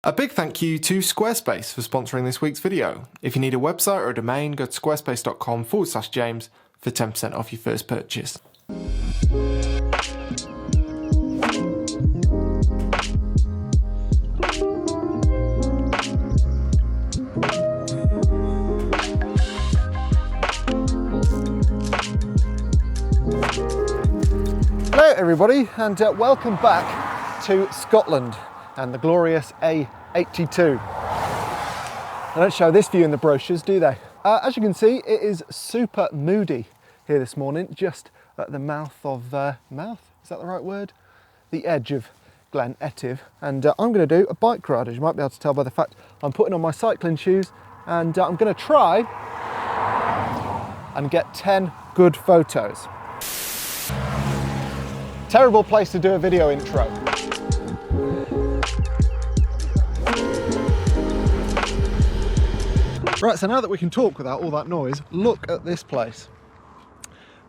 A big thank you to Squarespace for sponsoring this week's video. If you need a website or a domain, go to squarespace.com/James for 10% off your first purchase. Hello everybody, and welcome back to Scotland and the glorious A82. They don't show this view in the brochures, do they? As you can see, it is super moody here this morning, just at the mouth of, is that the right word? The edge of Glen Etive, and I'm going to do a bike ride, as you might be able to tell by the fact I'm putting on my cycling shoes, and I'm going to try and get 10 good photos. Terrible place to do a video intro. Right, so now that we can talk without all that noise, look at this place.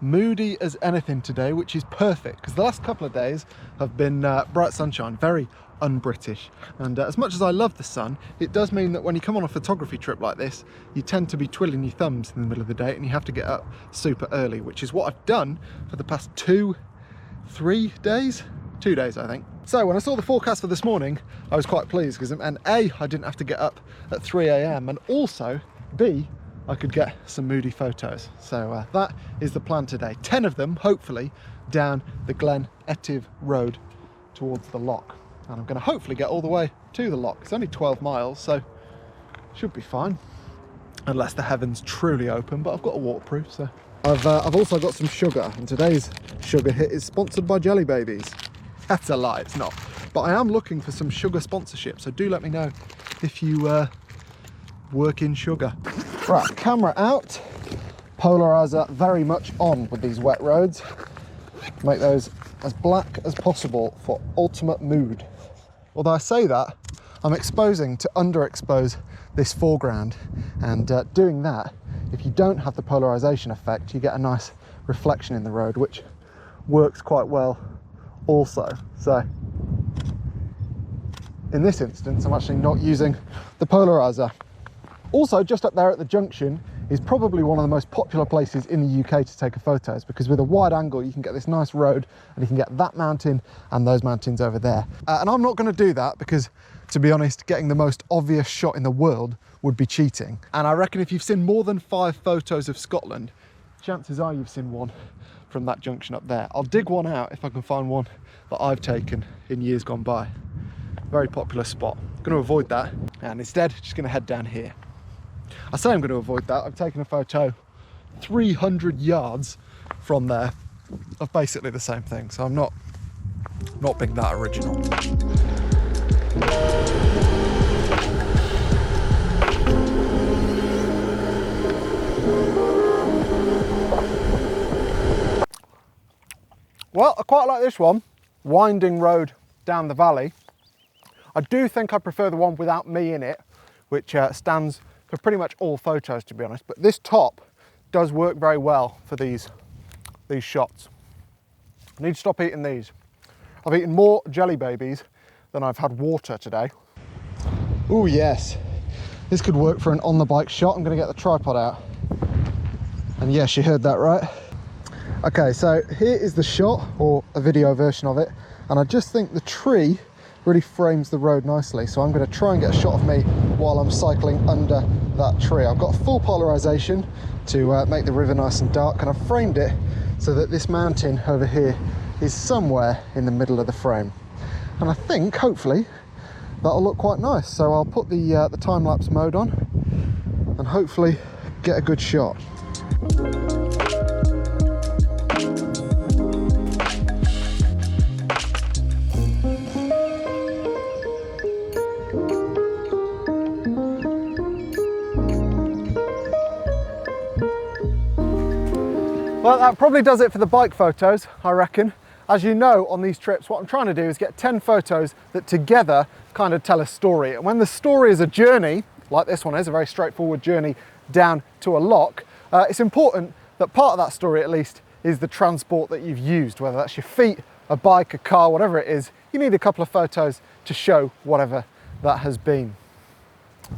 Moody as anything today, which is perfect, because the last couple of days have been bright sunshine, very un-British. And as much as I love the sun, it does mean that when you come on a photography trip like this, you tend to be twiddling your thumbs in the middle of the day and you have to get up super early, which is what I've done for the past 2 days, I think. So when I saw the forecast for this morning, I was quite pleased because, and A, I didn't have to get up at 3 AM, and also B, I could get some moody photos. So that is the plan today. 10 of them, hopefully, down the Glen Etive road towards the loch. And I'm going to hopefully get all the way to the loch. It's only 12 miles, so should be fine. Unless the heavens truly open, but I've got a waterproof, so. I've also got some sugar, and today's sugar hit is sponsored by Jelly Babies. That's a lie, it's not. But I am looking for some sugar sponsorship, so do let me know if you work in sugar. Right, camera out, polarizer very much on with these wet roads. Make those as black as possible for ultimate mood. Although I say that, I'm exposing to underexpose this foreground, and doing that, if you don't have the polarization effect, you get a nice reflection in the road, which works quite well also. So in this instance, I'm actually not using the polarizer. Also, just up there at the junction is probably one of the most popular places in the UK to take photos, because with a wide angle you can get this nice road and you can get that mountain and those mountains over there. And I'm not going to do that because, to be honest, getting the most obvious shot in the world would be cheating. And I reckon if you've seen more than 5 photos of Scotland, chances are you've seen one from that junction up there. I'll dig one out if I can find one that I've taken in years gone by. Very popular spot. I'm going to avoid that, and instead just going to head down here. I say I'm going to avoid that. I've taken a photo 300 yards from there of basically the same thing, so I'm not being that original. Well, I quite like this one, winding road down the valley. I do think I prefer the one without me in it, which stands for pretty much all photos, to be honest, but this top does work very well for these shots. I need to stop eating these. I've eaten more Jelly Babies than I've had water today. Oh yes, this could work for an on the bike shot. I'm going to get the tripod out. And yes, you heard that right. Okay, so here is the shot, or a video version of it, and I just think the tree really frames the road nicely, so I'm going to try and get a shot of me while I'm cycling under that tree. I've got full polarization to make the river nice and dark, and I've framed it so that this mountain over here is somewhere in the middle of the frame, and I think hopefully that'll look quite nice. So I'll put the time-lapse mode on and hopefully get a good shot. Well, that probably does it for the bike photos, I reckon. As you know, on these trips, what I'm trying to do is get 10 photos that together kind of tell a story. And when the story is a journey, like this one is, a very straightforward journey down to a loch, it's important that part of that story, at least, is the transport that you've used, whether that's your feet, a bike, a car, whatever it is. You need a couple of photos to show whatever that has been,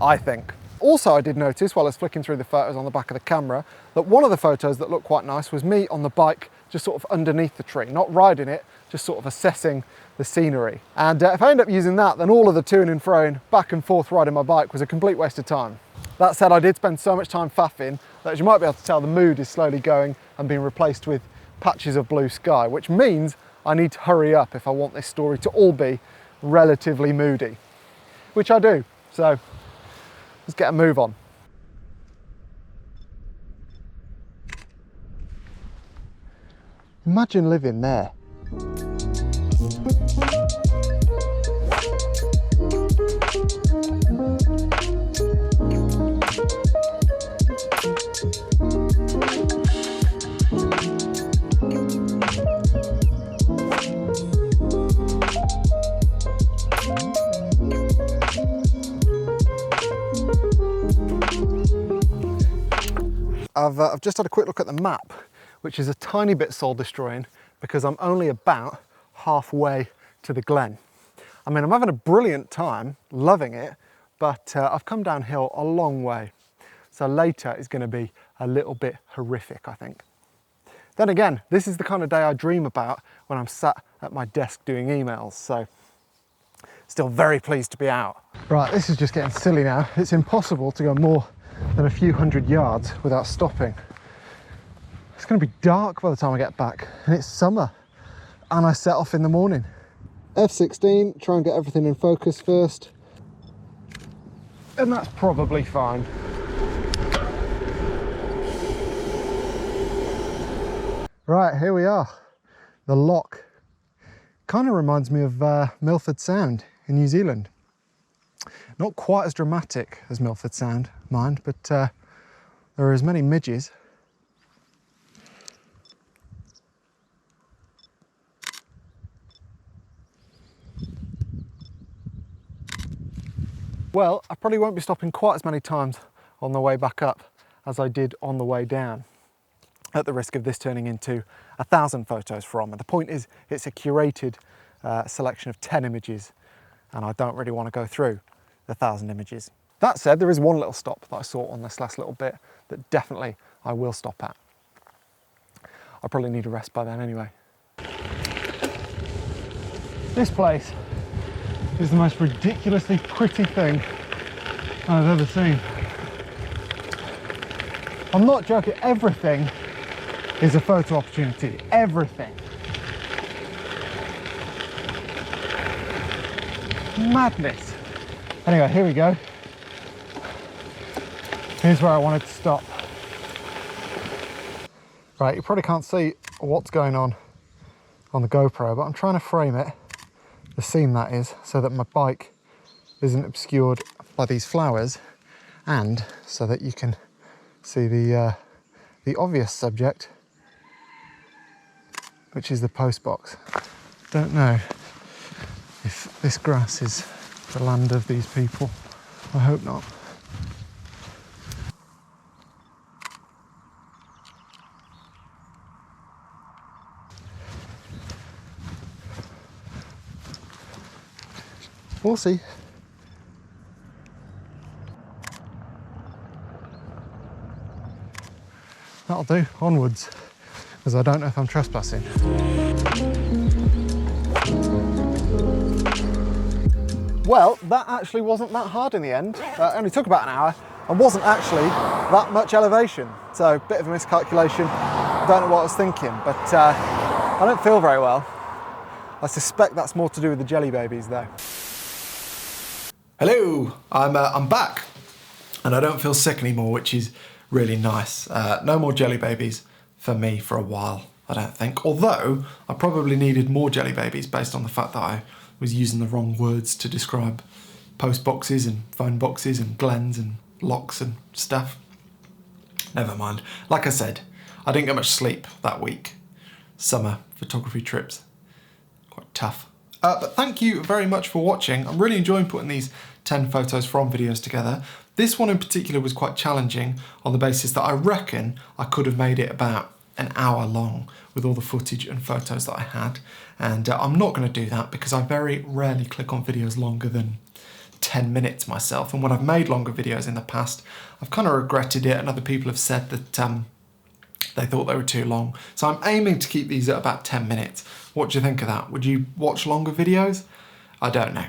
I think. Also, I did notice while I was flicking through the photos on the back of the camera that one of the photos that looked quite nice was me on the bike, just sort of underneath the tree, not riding it, just sort of assessing the scenery. And if I end up using that, then all of the to-ing and fro-ing, back and forth riding my bike was a complete waste of time. That said, I did spend so much time faffing that, as you might be able to tell, the mood is slowly going and being replaced with patches of blue sky, which means I need to hurry up if I want this story to all be relatively moody, which I do. So let's get a move on. Imagine living there. I've just had a quick look at the map, which is a tiny bit soul destroying because I'm only about halfway to the glen. I mean, I'm having a brilliant time, loving it, but I've come downhill a long way. So later is going to be a little bit horrific, I think. Then again, this is the kind of day I dream about when I'm sat at my desk doing emails, so still very pleased to be out. Right, this is just getting silly now. It's impossible to go more than a few hundred yards without stopping. It's going to be dark by the time I get back, and it's summer, and I set off in the morning. F16, try and get everything in focus first, and that's probably fine. Right, here we are, the loch. Kind of reminds me of Milford Sound in New Zealand. Not quite as dramatic as Milford Sound, mind, but there are as many midges. Well, I probably won't be stopping quite as many times on the way back up as I did on the way down, at the risk of this turning into 1,000 photos from. And the point is, it's a curated selection of 10 images, and I don't really want to go through 1,000 images. That said, there is one little stop that I saw on this last little bit that definitely I will stop at. I'll probably need a rest by then anyway. This place is the most ridiculously pretty thing I've ever seen. I'm not joking, everything is a photo opportunity, everything. Madness. Anyway, here we go. Here's where I wanted to stop. Right, you probably can't see what's going on the GoPro, but I'm trying to frame it, the seam that is, so that my bike isn't obscured by these flowers, and so that you can see the obvious subject, which is the post box. Don't know if this grass is the land of these people. I hope not. We'll see. That'll do, onwards, because I don't know if I'm trespassing. Well, that actually wasn't that hard in the end. It only took about an hour and wasn't actually that much elevation. So, bit of a miscalculation. Don't know what I was thinking, but I don't feel very well. I suspect that's more to do with the jelly babies though. Hello, I'm back, and I don't feel sick anymore, which is really nice. No more jelly babies for me for a while, I don't think. Although I probably needed more jelly babies based on the fact that I was using the wrong words to describe post boxes and phone boxes and glens and lochs and stuff. Never mind. Like I said, I didn't get much sleep that week. Summer photography trips, quite tough. But thank you very much for watching. I'm really enjoying putting these 10 photos from videos together. This one in particular was quite challenging on the basis that I reckon I could have made it about an hour long with all the footage and photos that I had. And I'm not going to do that because I very rarely click on videos longer than 10 minutes myself, and when I've made longer videos in the past, I've kind of regretted it, and other people have said that they thought they were too long. So I'm aiming to keep these at about 10 minutes. What do you think of that? Would you watch longer videos? I don't know.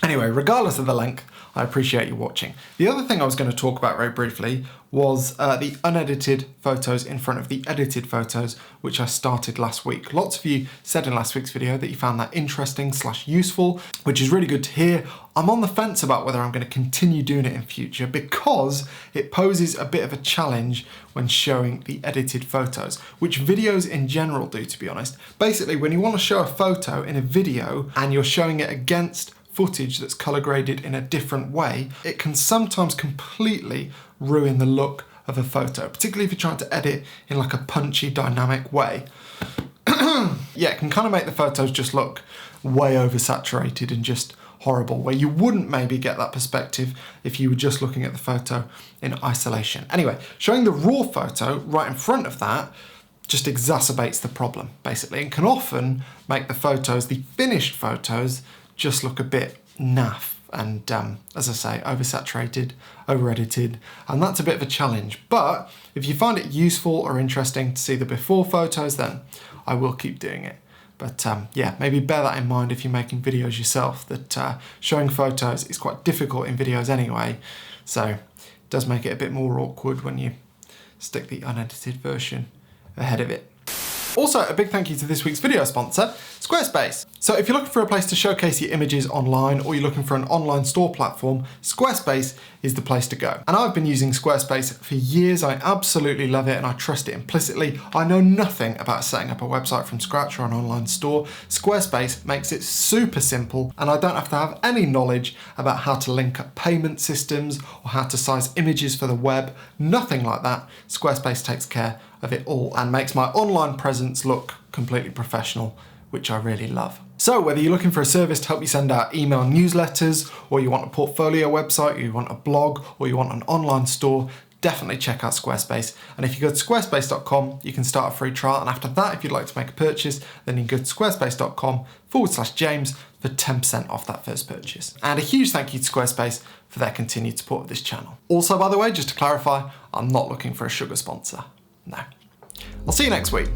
Anyway, regardless of the length, I appreciate you watching. The other thing I was going to talk about very briefly was the unedited photos in front of the edited photos, which I started last week. Lots of you said in last week's video that you found that interesting / useful, which is really good to hear. I'm on the fence about whether I'm going to continue doing it in future because it poses a bit of a challenge when showing the edited photos, which videos in general do, to be honest. Basically, when you want to show a photo in a video and you're showing it against footage that's color graded in a different way, it can sometimes completely ruin the look of a photo, particularly if you're trying to edit in like a punchy, dynamic way. Yeah, it can kind of make the photos just look way oversaturated and just horrible, where you wouldn't maybe get that perspective if you were just looking at the photo in isolation. Anyway, showing the raw photo right in front of that just exacerbates the problem, basically, and can often make the photos, the finished photos, just look a bit naff and, as I say, oversaturated, over-edited, and that's a bit of a challenge. But if you find it useful or interesting to see the before photos, then I will keep doing it. But yeah, maybe bear that in mind if you're making videos yourself, that showing photos is quite difficult in videos anyway, so it does make it a bit more awkward when you stick the unedited version ahead of it. Also, a big thank you to this week's video sponsor, Squarespace. So if you're looking for a place to showcase your images online, or you're looking for an online store platform, Squarespace is the place to go. And I've been using Squarespace for years. I absolutely love it and I trust it implicitly. I know nothing about setting up a website from scratch or an online store. Squarespace makes it super simple, and I don't have to have any knowledge about how to link up payment systems or how to size images for the web. Nothing like that. Squarespace takes care of it all and makes my online presence look completely professional, which I really love. So whether you're looking for a service to help you send out email newsletters, or you want a portfolio website, or you want a blog, or you want an online store, definitely check out Squarespace. And if you go to squarespace.com, you can start a free trial. And after that, if you'd like to make a purchase, then you can go to squarespace.com/James for 10% off that first purchase. And a huge thank you to Squarespace for their continued support of this channel. Also, by the way, just to clarify, I'm not looking for a sugar sponsor. No. I'll see you next week.